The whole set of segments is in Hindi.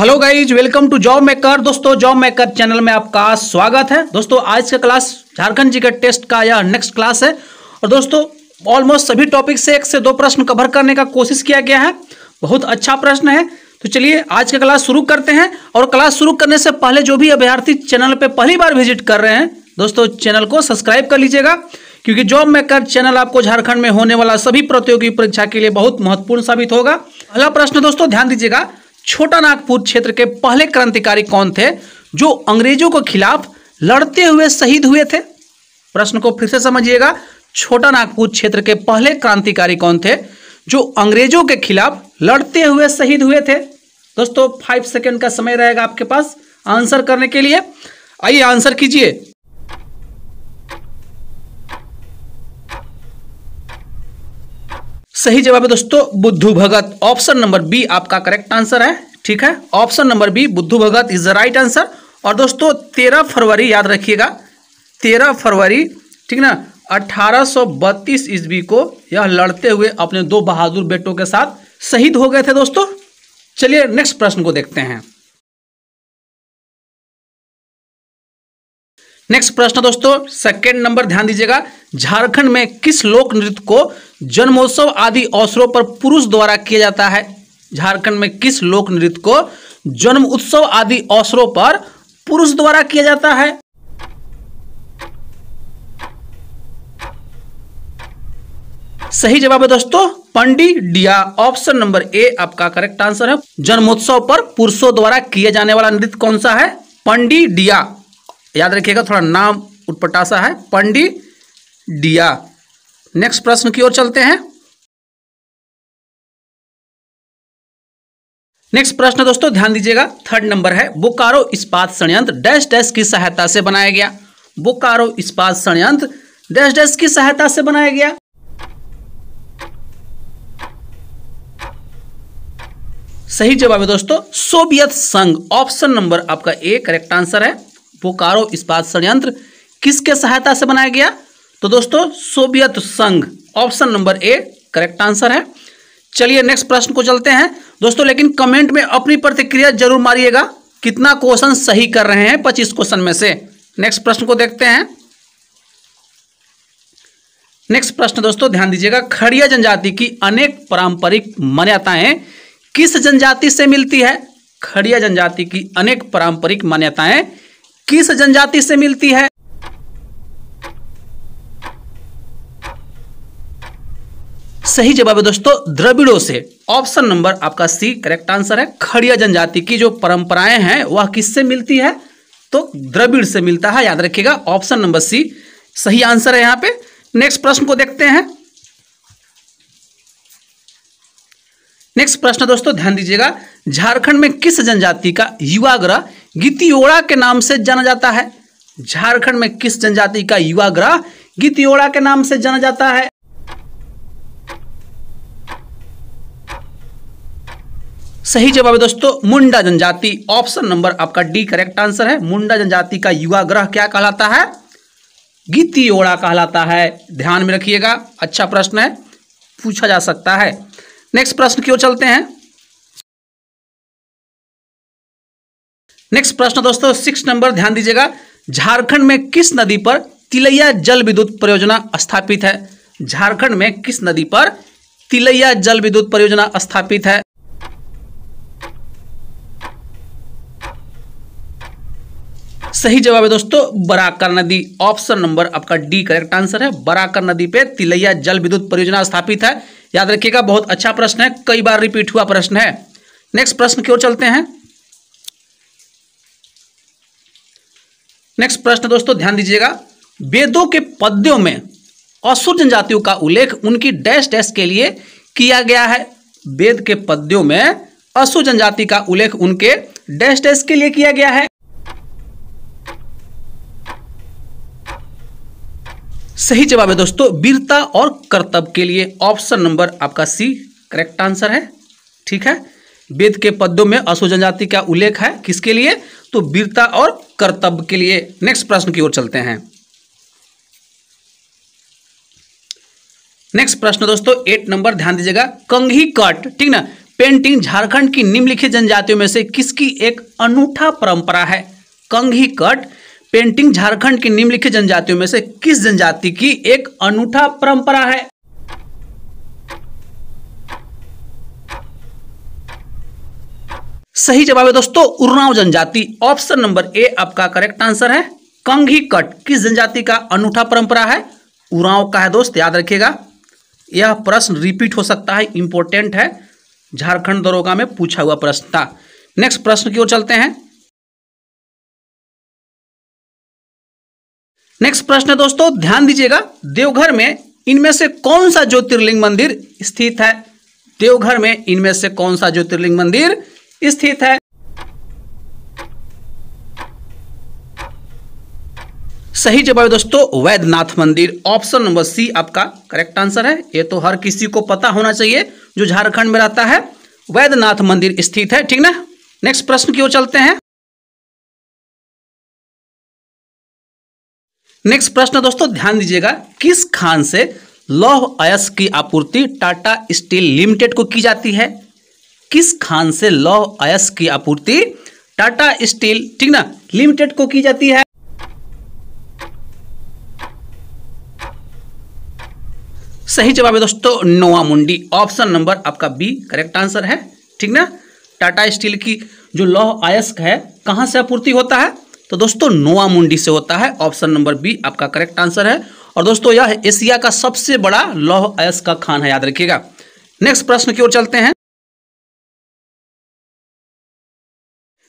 Hello guys, welcome to job maker. दोस्तों, जॉब मेकर चैनल में आपका स्वागत है। दोस्तों, आज का क्लास झारखंड जीके टेस्ट का यह नेक्स्ट क्लास है। और दोस्तों, ऑलमोस्ट सभी टॉपिक से 1 से 2 प्रश्न कवर करने का कोशिश किया गया है। बहुत अच्छा प्रश्न है। तो चलिए आज का क्लास शुरू करते हैं। और क्लास शुरू करने से पहले जो भी अभ्यर्थी चैनल पर पहली बार विजिट कर रहे हैं, दोस्तों चैनल को सब्सक्राइब कर लीजिएगा, क्योंकि जॉब मेकर चैनल आपको झारखंड में होने वाला सभी प्रतियोगी परीक्षा के लिए बहुत महत्वपूर्ण साबित होगा। पहला प्रश्न दोस्तों ध्यान दीजिएगा, छोटा नागपुर क्षेत्र के पहले क्रांतिकारी कौन थे जो अंग्रेजों के खिलाफ लड़ते हुए शहीद हुए थे? प्रश्न को फिर से समझिएगा, छोटा नागपुर क्षेत्र के पहले क्रांतिकारी कौन थे जो अंग्रेजों के खिलाफ लड़ते हुए शहीद हुए थे? दोस्तों 5 सेकंड का समय रहेगा आपके पास आंसर करने के लिए। आइए आंसर कीजिए। सही जवाब है दोस्तों बुद्धू भगत। ऑप्शन नंबर बी आपका करेक्ट आंसर है। ठीक है, ऑप्शन नंबर बी बुद्धू भगत इज द राइट आंसर। और दोस्तों 13 फरवरी याद रखिएगा, 13 फरवरी ठीक ना 1832 ईस्वी को यह लड़ते हुए अपने 2 बहादुर बेटों के साथ शहीद हो गए थे। दोस्तों चलिए नेक्स्ट प्रश्न को देखते हैं। नेक्स्ट प्रश्न दोस्तों सेकेंड नंबर, ध्यान दीजिएगा, झारखंड में किस लोक नृत्य को जन्मोत्सव आदि अवसरों पर पुरुष द्वारा किया जाता है? झारखंड में किस लोक नृत्य को जन्म उत्सव आदि अवसरों पर पुरुष द्वारा किया जाता है? सही जवाब है दोस्तों पंडिडिया। ऑप्शन नंबर ए आपका करेक्ट आंसर है। जन्मोत्सव पर पुरुषों द्वारा किया जाने वाला नृत्य कौन सा है? पंडिडिया। याद रखिएगा, थोड़ा नाम उटपटा सा है, पंडिडिया। नेक्स्ट प्रश्न की ओर चलते हैं। नेक्स्ट प्रश्न दोस्तों ध्यान दीजिएगा, थर्ड नंबर है, बोकारो इस्पात संयंत्र डैश डैश की सहायता से बनाया गया। बोकारो इस्पात संयंत्र डैश डैश की सहायता से बनाया गया। सही जवाब है दोस्तों सोवियत संघ। ऑप्शन नंबर आपका ए करेक्ट आंसर है। बोकारो इस्पात संयंत्र किसके सहायता से बनाया गया? तो दोस्तों सोवियत संघ। Option number A correct answer है। चलिए नेक्स्ट प्रश्न को चलते हैं दोस्तों, लेकिन कमेंट में अपनी प्रतिक्रिया जरूर मारिएगा, कितना क्वेश्चन सही कर रहे हैं 25 क्वेश्चन में से। नेक्स्ट प्रश्न को देखते हैं। नेक्स्ट प्रश्न दोस्तों ध्यान दीजिएगा, खड़िया जनजाति की अनेक पारंपरिक मान्यताएं किस जनजाति से मिलती है? खड़िया जनजाति की अनेक पारंपरिक मान्यताएं किस जनजाति से मिलती है? सही जवाब है दोस्तों द्रविड़ों से। ऑप्शन नंबर आपका सी करेक्ट आंसर है। खड़िया जनजाति की जो परंपराएं हैं वह किससे मिलती है? तो द्रविड़ से मिलता है। याद रखिएगा, ऑप्शन नंबर सी सही आंसर है यहां पे। नेक्स्ट प्रश्न को देखते हैं। नेक्स्ट प्रश्न दोस्तों ध्यान दीजिएगा, झारखंड में किस जनजाति का युवाग्रह गीतियोड़ा के नाम से जाना जाता है? झारखंड में किस जनजाति का युवाग्रह गीतियोड़ा के नाम से जाना जाता है? सही जवाब है दोस्तों मुंडा जनजाति। ऑप्शन नंबर आपका डी करेक्ट आंसर है। मुंडा जनजाति का युवाग्रह क्या कहलाता है? गीतियोड़ा कहलाता है। ध्यान में रखिएगा, अच्छा प्रश्न है, पूछा जा सकता है। नेक्स्ट प्रश्न की ओर चलते हैं। नेक्स्ट प्रश्न दोस्तों 6 नंबर, ध्यान दीजिएगा, झारखंड में किस नदी पर तिलैया जल विद्युत परियोजना स्थापित है? झारखंड में किस नदी पर तिलैया जल विद्युत परियोजना स्थापित है? सही जवाब है दोस्तों बराकर नदी। ऑप्शन नंबर आपका डी करेक्ट आंसर है। बराकर नदी पे तिलैया जल विद्युत परियोजना स्थापित है। याद रखिएगा, बहुत अच्छा प्रश्न है, कई बार रिपीट हुआ प्रश्न है। नेक्स्ट प्रश्न की ओर चलते हैं। नेक्स्ट प्रश्न दोस्तों ध्यान दीजिएगा, वेदों के पद्यों में असुर जनजातियों का उल्लेख उनकी डैश डैश के लिए किया गया है। वेद के पद्यों में असुर जनजाति का उल्लेख उनके डैश डैश के लिए किया गया है। सही जवाब है दोस्तों वीरता और कर्तव्य के लिए। ऑप्शन नंबर आपका सी करेक्ट आंसर है। ठीक है, वेद के पद्यों में असुर जनजाति का उल्लेख है किसके लिए? तो वीरता और कर्तव्य के लिए। नेक्स्ट प्रश्न की ओर चलते हैं। नेक्स्ट प्रश्न दोस्तों 8 नंबर, ध्यान दीजिएगा, कंघी कट ठीक ना पेंटिंग झारखंड की निम्नलिखित जनजातियों में से किसकी एक अनूठा परंपरा है? कंघी कट पेंटिंग झारखंड की निम्नलिखित जनजातियों में से किस जनजाति की एक अनूठा परंपरा है? सही जवाब है दोस्तों उरांव जनजाति। ऑप्शन नंबर ए आपका करेक्ट आंसर है। कंघी कट किस जनजाति का अनूठा परंपरा है? उरांव का है दोस्त, याद रखिएगा। यह प्रश्न रिपीट हो सकता है, इंपॉर्टेंट है, झारखंड दरोगा में पूछा हुआ प्रश्न था। नेक्स्ट प्रश्न की ओर चलते हैं। नेक्स्ट प्रश्न है दोस्तों, ध्यान दीजिएगा, देवघर में इनमें से कौन सा ज्योतिर्लिंग मंदिर स्थित है? देवघर में इनमें से कौन सा ज्योतिर्लिंग मंदिर स्थित है? सही जवाब है दोस्तों वैद्यनाथ मंदिर। ऑप्शन नंबर सी आपका करेक्ट आंसर है। ये तो हर किसी को पता होना चाहिए जो झारखंड में रहता है, वैद्यनाथ मंदिर स्थित है, ठीक ना। नेक्स्ट प्रश्न की ओर चलते हैं। नेक्स्ट प्रश्न दोस्तों ध्यान दीजिएगा, किस खान से लौह अयस्क की आपूर्ति टाटा स्टील लिमिटेड को की जाती है? किस खान से लौह अयस्क की आपूर्ति टाटा स्टील, ठीक ना, लिमिटेड को की जाती है? सही जवाब है दोस्तों नोवामुंडी। ऑप्शन नंबर आपका बी करेक्ट आंसर है, ठीक ना। टाटा स्टील की जो लौह अयस्क है कहां से आपूर्ति होता है? तो दोस्तों नोवामुंडी से होता है। ऑप्शन नंबर बी आपका करेक्ट आंसर है। और दोस्तों यह एशिया का सबसे बड़ा लौह अयस्क का खान है, याद रखिएगा। नेक्स्ट प्रश्न की ओर चलते हैं।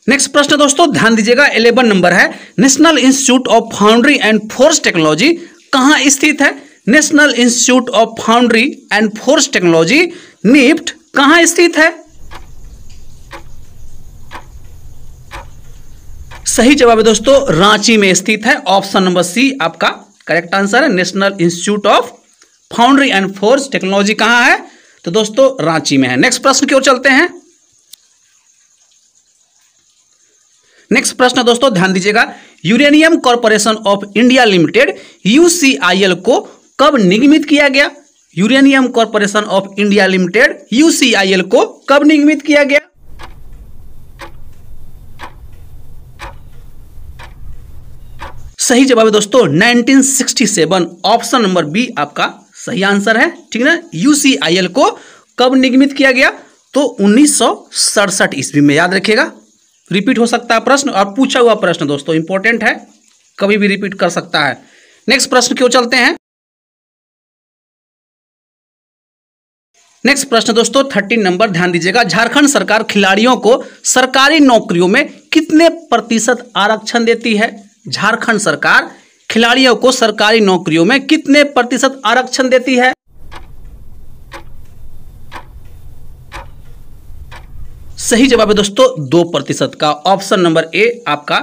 नेक्स्ट प्रश्न दोस्तों ध्यान दीजिएगा, 11 नंबर है, national institute of foundry and force technology कहां स्थित है? National institute of foundry and force technology NIFFT कहां स्थित है? सही जवाब है दोस्तों रांची में स्थित है। ऑप्शन नंबर सी आपका करेक्ट आंसर है। National institute of foundry and force technology कहां है? तो दोस्तों रांची में है। नेक्स्ट प्रश्न की ओर चलते हैं। नेक्स्ट प्रश्न दोस्तों ध्यान दीजिएगा, uranium corporation of India limited UCIL को कब निगमित किया गया? Uranium corporation of India limited UCIL को कब निगमित किया गया? सही जवाब है दोस्तों 1967। ऑप्शन नंबर बी आपका सही आंसर है, ठीक ना। यूसीआईएल को कब निगमित किया गया? तो 1967 ईस्वी में, याद रखिएगा। रिपीट हो सकता है प्रश्न और पूछा हुआ प्रश्न दोस्तों इंपॉर्टेंट है, कभी भी रिपीट कर सकता है। नेक्स्ट प्रश्न की ओर चलते हैं। नेक्स्ट प्रश्न दोस्तों 13 नंबर, ध्यान दीजिएगा, झारखंड सरकार खिलाड़ियों को सरकारी नौकरियों में कितने प्रतिशत आरक्षण देती है? झारखंड सरकार खिलाड़ियों को सरकारी नौकरियों में कितने प्रतिशत आरक्षण देती है? सही जवाब है दोस्तों 2% का। ऑप्शन नंबर ए आपका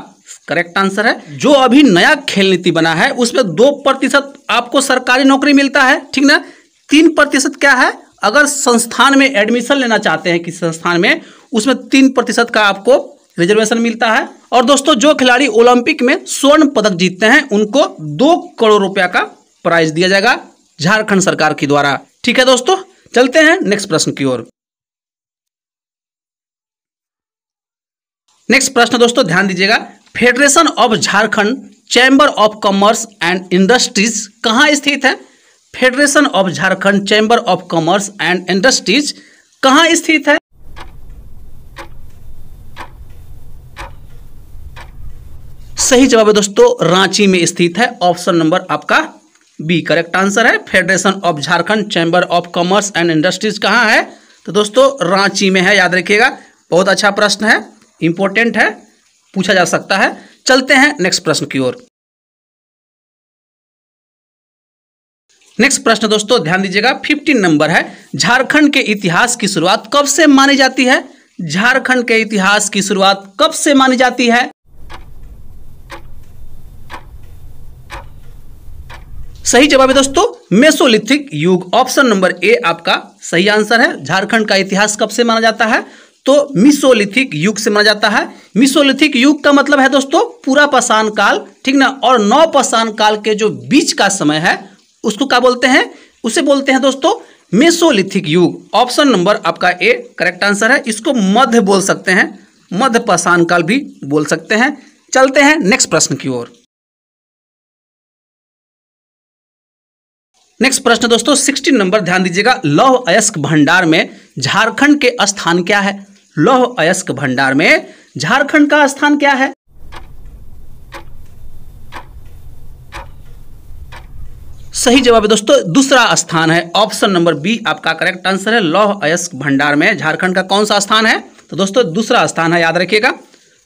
करेक्ट आंसर है। जो अभी नया खेल नीति बना है उसमें 2% आपको सरकारी नौकरी मिलता है, ठीक ना। 3% क्या है? अगर संस्थान में एडमिशन लेना चाहते हैं किसी संस्थान में, उसमें 3% का आपको रिजर्वेशन मिलता है। और दोस्तों जो खिलाड़ी ओलंपिक में स्वर्ण पदक जीतते हैं उनको 2 करोड़ रुपया का प्राइज दिया जाएगा झारखंड सरकार के द्वारा, ठीक है दोस्तों। चलते हैं नेक्स्ट प्रश्न की ओर। नेक्स्ट प्रश्न दोस्तों ध्यान दीजिएगा, federation of Jharkhand chamber of commerce and industries कहां स्थित है? Federation of Jharkhand chamber of commerce and industries कहां स्थित है? सही जवाब है दोस्तों रांची में स्थित है। ऑप्शन नंबर आपका बी करेक्ट आंसर है। Federation of Jharkhand chamber of commerce and industries कहां है? तो दोस्तों रांची में है, याद रखिएगा। बहुत अच्छा प्रश्न है, इंपॉर्टेंट है, पूछा जा सकता है। चलते हैं नेक्स्ट प्रश्न की ओर। नेक्स्ट प्रश्न दोस्तों ध्यान दीजिएगा, 15 नंबर है, झारखंड के इतिहास की शुरुआत कब से मानी जाती है? झारखंड के इतिहास की शुरुआत कब से मानी जाती है? सही जवाब है दोस्तों मेसोलिथिक युग। ऑप्शन नंबर ए आपका सही आंसर है। झारखंड का इतिहास कब से माना जाता है? तो मिसोलिथिक युग से माना जाता है। मिसोलिथिक युग का मतलब है दोस्तों पूरा पाषाण काल, ठीक ना, और नव पाषाण काल के जो बीच का समय है उसको क्या बोलते हैं? उसे बोलते हैं दोस्तों मेसोलिथिक युग, ऑप्शन नंबर आपका ए करेक्ट आंसर है। इसको मध्य बोल सकते हैं, मध्य पाषाण काल भी बोल सकते हैं। चलते हैं नेक्स्ट प्रश्न की ओर। नेक्स्ट प्रश्न दोस्तों 16 नंबर, ध्यान दीजिएगा। लौह अयस्क भंडार में झारखंड के स्थान क्या है? लौह अयस्क भंडार में झारखंड का स्थान क्या है? सही जवाब है दोस्तों दूसरा स्थान है, ऑप्शन नंबर बी आपका करेक्ट आंसर है। लौह अयस्क भंडार में झारखंड का कौन सा स्थान है? तो दोस्तों दूसरा स्थान है, याद रखिएगा।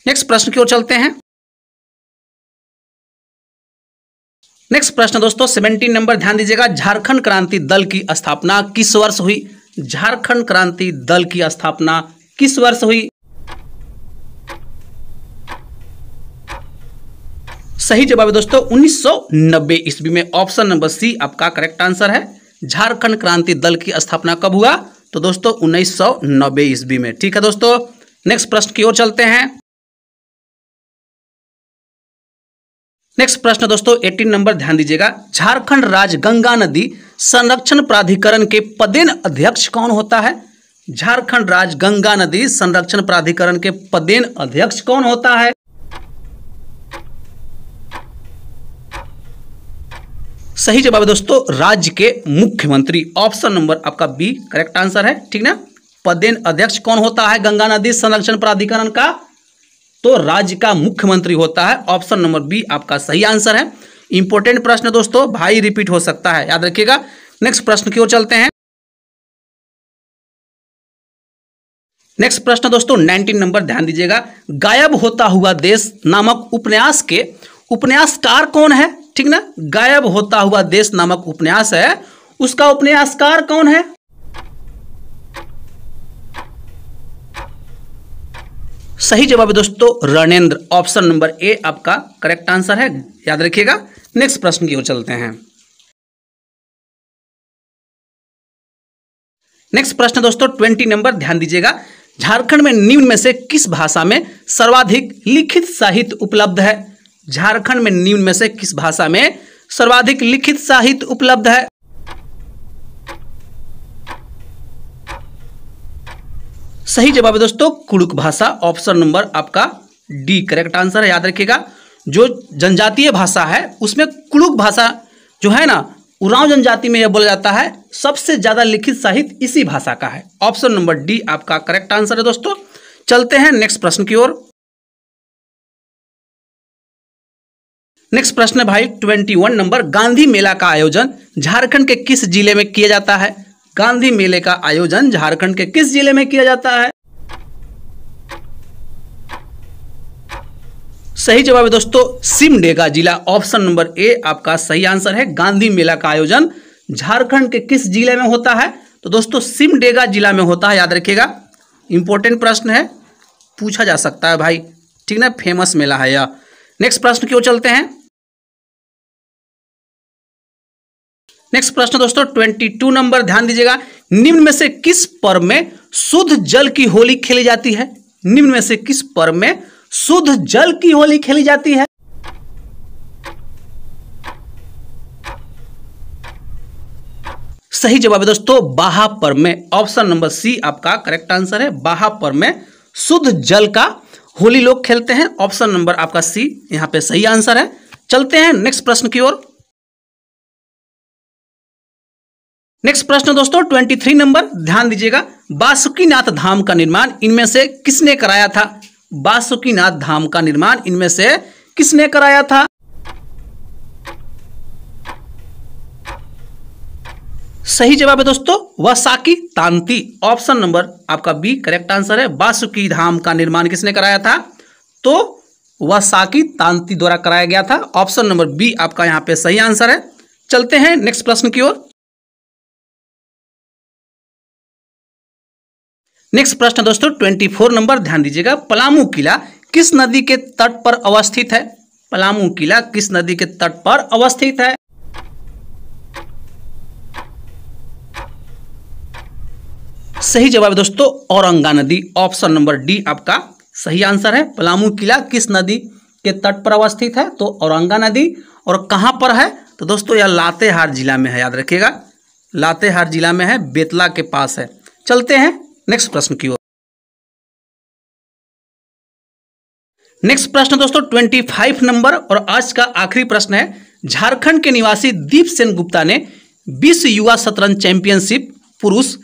नेक्स्ट प्रश्न की ओर चलते हैं। नेक्स्ट प्रश्न दोस्तों 17 नंबर, ध्यान दीजिएगा। झारखंड क्रांति दल की स्थापना किस वर्ष हुई? झारखंड क्रांति दल की स्थापना किस वर्ष हुई? सही जवाब है दोस्तों 1990 ईस्वी में, ऑप्शन नंबर सी आपका करेक्ट आंसर है। झारखंड क्रांति दल की स्थापना कब हुआ? तो दोस्तों 1990 ईस्वी में। ठीक है दोस्तों, नेक्स्ट प्रश्न की ओर चलते हैं। नेक्स्ट प्रश्न दोस्तों 18 नंबर, ध्यान दीजिएगा। झारखंड राज्य गंगा नदी संरक्षण प्राधिकरण के पदेन अध्यक्ष कौन होता है? झारखंड राज्य गंगा नदी संरक्षण प्राधिकरण के पदेन अध्यक्ष कौन होता है? सही जवाब है दोस्तों राज्य के मुख्यमंत्री, ऑप्शन नंबर आपका बी करेक्ट आंसर है। ठीक ना, पदेन अध्यक्ष कौन होता है गंगा नदी संरक्षण प्राधिकरण का? तो राज्य का मुख्यमंत्री होता है, ऑप्शन नंबर बी आपका सही आंसर है। इंपॉर्टेंट प्रश्न दोस्तों, भाई रिपीट हो सकता है, याद रखिएगा। नेक्स्ट प्रश्न की ओर चलते हैं। नेक्स्ट प्रश्न दोस्तों 19 नंबर, ध्यान दीजिएगा। गायब होता हुआ देश नामक उपन्यास के उपन्यासकार कौन है? ठीक ना, गायब होता हुआ देश नामक उपन्यास है, उसका उपन्यासकार कौन है? सही जवाब है दोस्तों रणेंद्र, ऑप्शन नंबर ए आपका करेक्ट आंसर है, याद रखिएगा। नेक्स्ट प्रश्न की ओर चलते हैं। नेक्स्ट प्रश्न दोस्तों 20 नंबर, ध्यान दीजिएगा। झारखंड में निम्न में से किस भाषा में सर्वाधिक लिखित साहित्य उपलब्ध है? झारखंड में निम्न में से किस भाषा में सर्वाधिक लिखित साहित्य उपलब्ध है? सही जवाब है दोस्तों कुड़ुक भाषा, ऑप्शन नंबर आपका डी करेक्ट आंसर है, याद रखिएगा। जो जनजातीय भाषा है उसमें कुड़ुक भाषा जो है ना, उरांव जनजाति में यह बोला जाता है, सबसे ज्यादा लिखित साहित्य इसी भाषा का है, ऑप्शन नंबर डी आपका करेक्ट आंसर है दोस्तों। चलते हैं नेक्स्ट प्रश्न की ओर। नेक्स्ट प्रश्न है भाई 21 नंबर, गांधी मेला का आयोजन झारखंड के किस जिले में किया जाता है? गांधी मेले का आयोजन झारखंड के किस जिले में किया जाता है? सही जवाब है दोस्तों सिमडेगा जिला, ऑप्शन नंबर ए आपका सही आंसर है। गांधी मेला का आयोजन झारखंड के किस जिले में होता है? तो दोस्तों सिमडेगा जिला में होता है, याद रखिएगा। इंपॉर्टेंट प्रश्न है, पूछा जा सकता है भाई, ठीक ना, फेमस मेला है यह। नेक्स्ट प्रश्न की ओर चलते हैं। नेक्स्ट प्रश्न दोस्तों 22 नंबर, ध्यान दीजिएगा। निम्न में से किस पर्व में शुद्ध जल की होली खेली जाती है? निम्न में से किस पर्व में शुद्ध जल की होली खेली जाती है? सही जवाब है दोस्तों बाहा पर्व में, ऑप्शन नंबर सी आपका करेक्ट आंसर है। बाहा पर्व में शुद्ध जल का होली लोग खेलते हैं, ऑप्शन नंबर आपका सी यहां पे सही आंसर है। चलते हैं नेक्स्ट प्रश्न की ओर। नेक्स्ट प्रश्न दोस्तों 23 नंबर, ध्यान दीजिएगा। बासुकीनाथ धाम का निर्माण इनमें से किसने कराया था? बासुकीनाथ धाम का निर्माण इनमें से किसने कराया था? सही जवाब है दोस्तों वसाकी तांती, ऑप्शन नंबर आपका बी करेक्ट आंसर है। बासुकी धाम का निर्माण किसने कराया था? तो वसाकी तांती द्वारा कराया गया था, ऑप्शन नंबर बी आपका यहां पे सही आंसर है। चलते हैं नेक्स्ट प्रश्न की ओर। नेक्स्ट प्रश्न दोस्तों 24 नंबर, ध्यान दीजिएगा। पलामू किला किस नदी के तट पर अवस्थित है? पलामू किला किस नदी के तट पर अवस्थित है? सही जवाब है दोस्तों औरंगा नदी, ऑप्शन नंबर डी आपका सही आंसर है। पलामू किला किस नदी के तट पर अवस्थित है? तो औरंगा नदी। और कहां पर है? तो दोस्तों यह लातेहार जिला में है, याद रखिएगा। लातेहार जिला में है, बेतला के पास है। चलते हैं नेक्स्ट प्रश्न की ओर। नेक्स्ट प्रश्न दोस्तों 25 नंबर और आज का आखिरी प्रश्न है। झारखंड के निवासी दीप सेन गुप्ता ने विश्व युवा शतरंज चैंपियनशिप पुरुष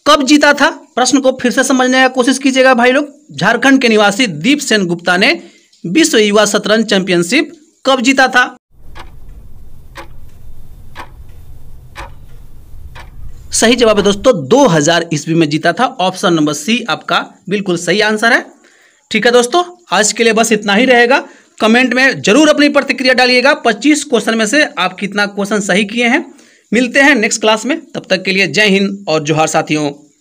कब जीता था? प्रश्न को फिर से समझने की कोशिश कीजिएगा भाई लोग। झारखंड के निवासी दीप सेन गुप्ता ने विश्व युवा शतरंज चैंपियनशिप कब जीता था? सही जवाब है दोस्तों 2000 ईस्वी में जीता था। ऑप्शन नंबर सी आपका बिल्कुल सही आंसर है। ठीक है दोस्तों, आज के लिए बस इतना ही रहेगा। कमेंट में जरूर अपनी प्रतिक्रिया डालिएगा। 25 क्वेश्चन में से आप कितना क्वेश्चन सही किए हैं। मिलते हैं नेक्स्ट क्लास में, तब तक के लिए जय हिंद और जोहार साथियों।